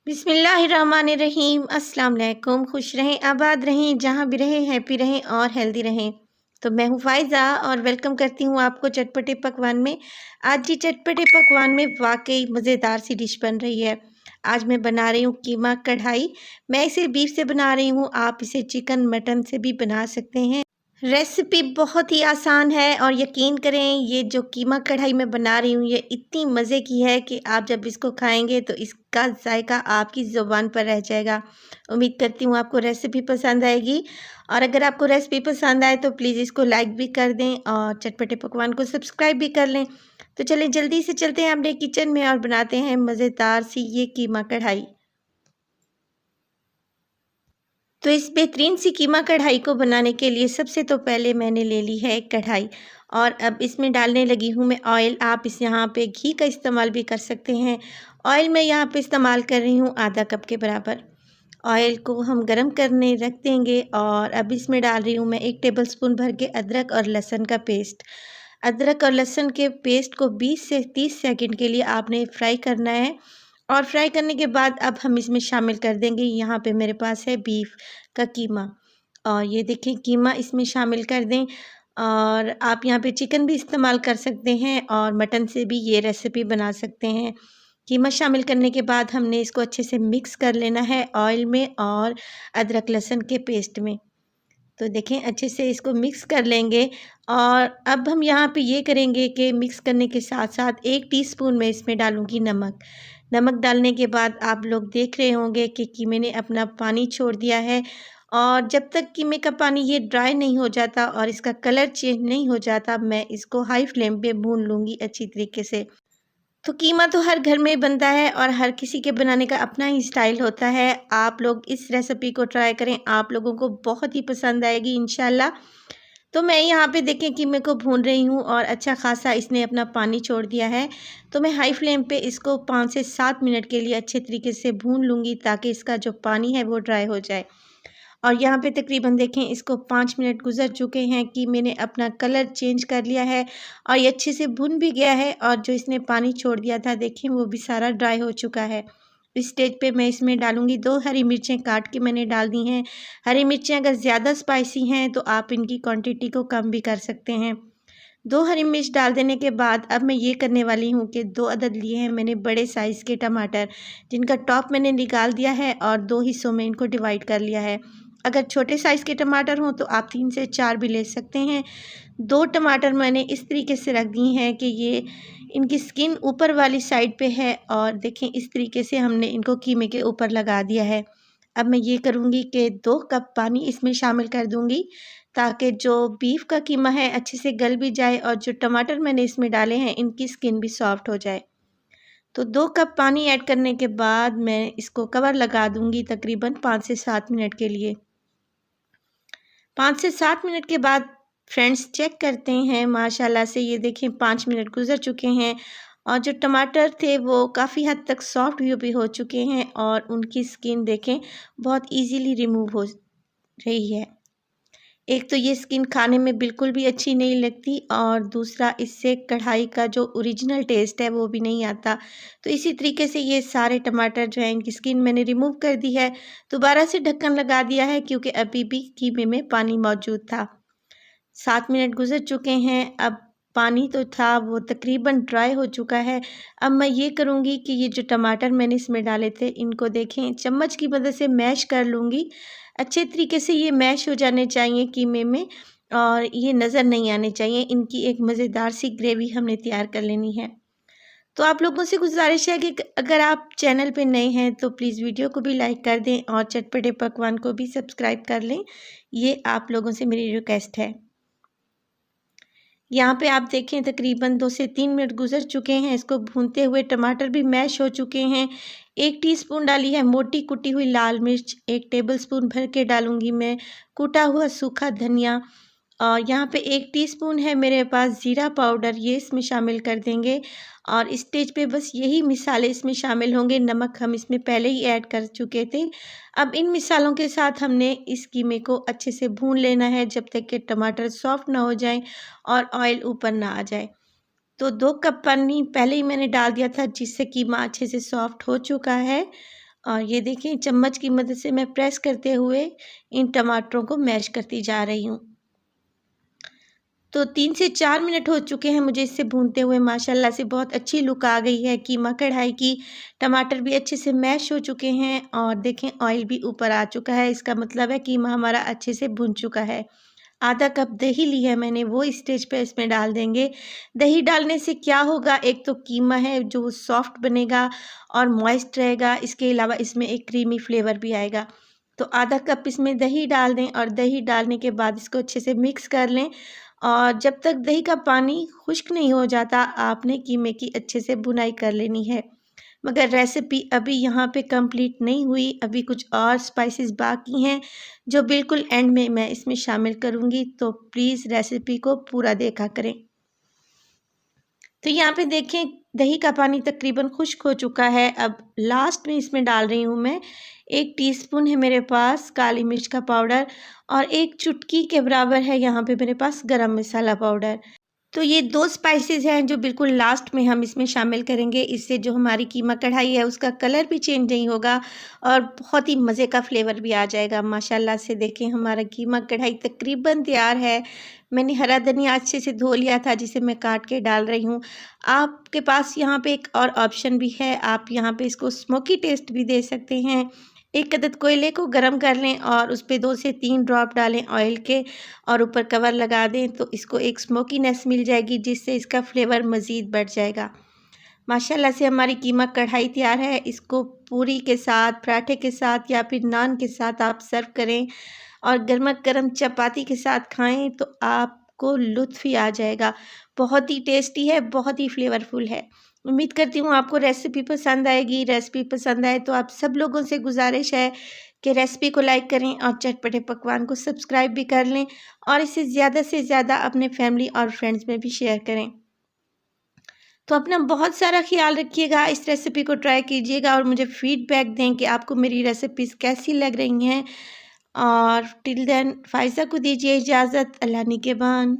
बिस्मिल्लाहिर्रहमानिर्रहीम। अस्सलाम वालेकुम। खुश रहें, आबाद रहें, जहाँ भी रहें हैप्पी रहें और हेल्दी रहें। तो मैं हूँ फ़ाइज़ा और वेलकम करती हूँ आपको चटपटे पकवान में। आज जी चटपटे पकवान में वाक़ई मज़ेदार सी डिश बन रही है। आज मैं बना रही हूँ कीमा कढ़ाई। मैं इसे बीफ से बना रही हूँ, आप इसे चिकन, मटन से भी बना सकते हैं। रेसिपी बहुत ही आसान है और यकीन करें ये जो कीमा कढ़ाई मैं बना रही हूँ ये इतनी मज़े की है कि आप जब इसको खाएंगे तो इसका जायका आपकी ज़ुबान पर रह जाएगा। उम्मीद करती हूँ आपको रेसिपी पसंद आएगी और अगर आपको रेसिपी पसंद आए तो प्लीज़ इसको लाइक भी कर दें और चटपटे पकवान को सब्सक्राइब भी कर लें। तो चलें जल्दी से चलते हैं अपने किचन में और बनाते हैं मज़ेदार सी ये कीमा कढ़ाई। तो इस बेहतरीन सी कीमा कढ़ाई को बनाने के लिए सबसे तो पहले मैंने ले ली है कढ़ाई और अब इसमें डालने लगी हूँ मैं ऑयल। आप इस यहाँ पे घी का इस्तेमाल भी कर सकते हैं। ऑयल मैं यहाँ पे इस्तेमाल कर रही हूँ आधा कप के बराबर। ऑयल को हम गरम करने रख देंगे और अब इसमें डाल रही हूँ मैं 1 टेबलस्पून भर के अदरक और लहसुन का पेस्ट। अदरक और लहसुन के पेस्ट को 20 से 30 सेकंड के लिए आपने फ्राई करना है और फ्राई करने के बाद अब हम इसमें शामिल कर देंगे, यहाँ पे मेरे पास है बीफ का कीमा और ये देखिए कीमा इसमें शामिल कर दें। और आप यहाँ पे चिकन भी इस्तेमाल कर सकते हैं और मटन से भी ये रेसिपी बना सकते हैं। कीमा शामिल करने के बाद हमने इसको अच्छे से मिक्स कर लेना है ऑयल में और अदरक लहसुन के पेस्ट में। तो देखें अच्छे से इसको मिक्स कर लेंगे और अब हम यहाँ पे ये करेंगे कि मिक्स करने के साथ-साथ 1 टीस्पून मैं इसमें डालूँगी नमक। नमक डालने के बाद आप लोग देख रहे होंगे कि कीमे ने अपना पानी छोड़ दिया है और जब तक कीमे का पानी ये ड्राई नहीं हो जाता और इसका कलर चेंज नहीं हो जाता, मैं इसको हाई फ्लेम पे भून लूँगी अच्छी तरीके से। तो कीमा तो हर घर में बनता है और हर किसी के बनाने का अपना ही स्टाइल होता है। आप लोग इस रेसिपी को ट्राई करें, आप लोगों को बहुत ही पसंद आएगी इंशाल्लाह। तो मैं यहाँ पे देखें कीमे को भून रही हूँ और अच्छा ख़ासा इसने अपना पानी छोड़ दिया है। तो मैं हाई फ्लेम पे इसको 5 से 7 मिनट के लिए अच्छे तरीके से भून लूँगी ताकि इसका जो पानी है वो ड्राई हो जाए। और यहाँ पे तकरीबन देखें इसको 5 मिनट गुज़र चुके हैं कि मैंने अपना कलर चेंज कर लिया है और ये अच्छे से भुन भी गया है और जो इसने पानी छोड़ दिया था देखें वो भी सारा ड्राई हो चुका है। इस स्टेज पे मैं इसमें डालूँगी 2 हरी मिर्चें काट के मैंने डाल दी हैं। हरी मिर्चें अगर ज़्यादा स्पाइसी हैं तो आप इनकी क्वांटिटी को कम भी कर सकते हैं। 2 हरी मिर्च डाल देने के बाद अब मैं ये करने वाली हूँ कि 2 अदद लिए हैं मैंने बड़े साइज़ के टमाटर, जिनका टॉप मैंने निकाल दिया है और 2 हिस्सों में इनको डिवाइड कर लिया है। अगर छोटे साइज़ के टमाटर हों तो आप 3 से 4 भी ले सकते हैं। 2 टमाटर मैंने इस तरीके से रख दी हैं कि ये इनकी स्किन ऊपर वाली साइड पे है और देखें इस तरीके से हमने इनको कीमे के ऊपर लगा दिया है। अब मैं ये करूँगी कि 2 कप पानी इसमें शामिल कर दूँगी ताकि जो बीफ का कीमा है अच्छे से गल भी जाए और जो टमाटर मैंने इसमें डाले हैं इनकी स्किन भी सॉफ्ट हो जाए। तो 2 कप पानी ऐड करने के बाद मैं इसको कवर लगा दूँगी तकरीबन 5 से 7 मिनट के लिए। 5 से 7 मिनट के बाद फ्रेंड्स चेक करते हैं, माशाल्लाह से ये देखें 5 मिनट गुज़र चुके हैं और जो टमाटर थे वो काफ़ी हद तक सॉफ्ट भी हो चुके हैं और उनकी स्किन देखें बहुत ईज़िली रिमूव हो रही है। एक तो ये स्किन खाने में बिल्कुल भी अच्छी नहीं लगती और दूसरा इससे कढ़ाई का जो ओरिजिनल टेस्ट है वो भी नहीं आता। तो इसी तरीके से ये सारे टमाटर जो हैं इनकी स्किन मैंने रिमूव कर दी है। दोबारा से ढक्कन लगा दिया है क्योंकि अभी भी कीमे में पानी मौजूद था। 7 मिनट गुज़र चुके हैं, अब पानी तो था वो तकरीबन ड्राई हो चुका है। अब मैं ये करूँगी कि ये जो टमाटर मैंने इसमें डाले थे इनको देखें चम्मच की मदद से मैश कर लूँगी। अच्छे तरीके से ये मैश हो जाने चाहिए कीमे में और ये नज़र नहीं आने चाहिए। इनकी एक मज़ेदार सी ग्रेवी हमने तैयार कर लेनी है। तो आप लोगों से गुज़ारिश है कि अगर आप चैनल पे नए हैं तो प्लीज़ वीडियो को भी लाइक कर दें और चटपटे पकवान को भी सब्सक्राइब कर लें। ये आप लोगों से मेरी रिक्वेस्ट है। यहाँ पे आप देखें तकरीबन 2 से 3 मिनट गुज़र चुके हैं, इसको भूनते हुए टमाटर भी मैश हो चुके हैं। 1 टीस्पून डाली है मोटी कुटी हुई लाल मिर्च, 1 टेबलस्पून भर के डालूँगी मैं कूटा हुआ सूखा धनिया और यहाँ पे 1 टीस्पून है मेरे पास ज़ीरा पाउडर, ये इसमें शामिल कर देंगे और इस स्टेज पे बस यही मिसाले इसमें शामिल होंगे। नमक हम इसमें पहले ही ऐड कर चुके थे। अब इन मिसालों के साथ हमने इस कीमे को अच्छे से भून लेना है जब तक कि टमाटर सॉफ्ट ना हो जाएँ और ऑयल ऊपर ना आ जाए। तो 2 कप पानी पहले ही मैंने डाल दिया था जिससे कीमा अच्छे से सॉफ्ट हो चुका है और ये देखिए चम्मच की मदद से मैं प्रेस करते हुए इन टमाटरों को मैश करती जा रही हूँ। तो 3 से 4 मिनट हो चुके हैं मुझे इसे भूनते हुए। माशाल्लाह से बहुत अच्छी लुक आ गई है कीमा कढ़ाई की। टमाटर भी अच्छे से मैश हो चुके हैं और देखें ऑयल भी ऊपर आ चुका है। इसका मतलब है कीमा हमारा अच्छे से भुन चुका है। आधा कप दही ली है मैंने, वो स्टेज पे इसमें डाल देंगे। दही डालने से क्या होगा, एक तो कीमा है जो सॉफ्ट बनेगा और मॉइस्ट रहेगा, इसके अलावा इसमें एक क्रीमी फ्लेवर भी आएगा। तो आधा कप इसमें दही डाल दें और दही डालने के बाद इसको अच्छे से मिक्स कर लें। और जब तक दही का पानी खुश्क नहीं हो जाता, आपने कीमे की अच्छे से भुनाई कर लेनी है। मगर रेसिपी अभी यहाँ पे कंप्लीट नहीं हुई, अभी कुछ और स्पाइसेस बाकी हैं जो बिल्कुल एंड में मैं इसमें शामिल करूँगी, तो प्लीज़ रेसिपी को पूरा देखा करें। तो यहाँ पे देखें दही का पानी तकरीबन खुश्क हो चुका है। अब लास्ट में इसमें डाल रही हूँ मैं 1 टीस्पून है मेरे पास काली मिर्च का पाउडर और 1 चुटकी के बराबर है यहाँ पे मेरे पास गरम मसाला पाउडर। तो ये 2 स्पाइसेस हैं जो बिल्कुल लास्ट में हम इसमें शामिल करेंगे। इससे जो हमारी कीमा कढ़ाई है उसका कलर भी चेंज नहीं होगा और बहुत ही मज़े का फ्लेवर भी आ जाएगा। माशाल्लाह से देखें हमारा कीमा कढ़ाई तकरीबन तैयार है। मैंने हरा धनिया अच्छे से धो लिया था जिसे मैं काट के डाल रही हूँ। आपके पास यहाँ पे एक और ऑप्शन भी है, आप यहाँ पे इसको स्मोकी टेस्ट भी दे सकते हैं। 1 अदद कोयले को गरम कर लें और उस पे 2 से 3 ड्रॉप डालें ऑयल के और ऊपर कवर लगा दें, तो इसको एक स्मोकीनेस मिल जाएगी जिससे इसका फ्लेवर मज़ीद बढ़ जाएगा। माशाल्लाह से हमारी कीमा कढ़ाई तैयार है। इसको पूरी के साथ, पराठे के साथ या फिर नान के साथ आप सर्व करें और गरमा-गरम चपाती के साथ खाएं तो आपको लुत्फ़ ही आ जाएगा। बहुत ही टेस्टी है, बहुत ही फ्लेवरफुल है। उम्मीद करती हूँ आपको रेसिपी पसंद आएगी। रेसिपी पसंद आए तो आप सब लोगों से गुज़ारिश है कि रेसिपी को लाइक करें और चटपटे पकवान को सब्सक्राइब भी कर लें और इसे ज़्यादा से ज़्यादा अपने फैमिली और फ्रेंड्स में भी शेयर करें। तो अपना बहुत सारा ख्याल रखिएगा, इस रेसिपी को ट्राई कीजिएगा और मुझे फीडबैक दें कि आपको मेरी रेसिपीज़ कैसी लग रही हैं। और टिल देन फ़ाइज़ा को दीजिए इजाज़त। अल्लाह निगहबान।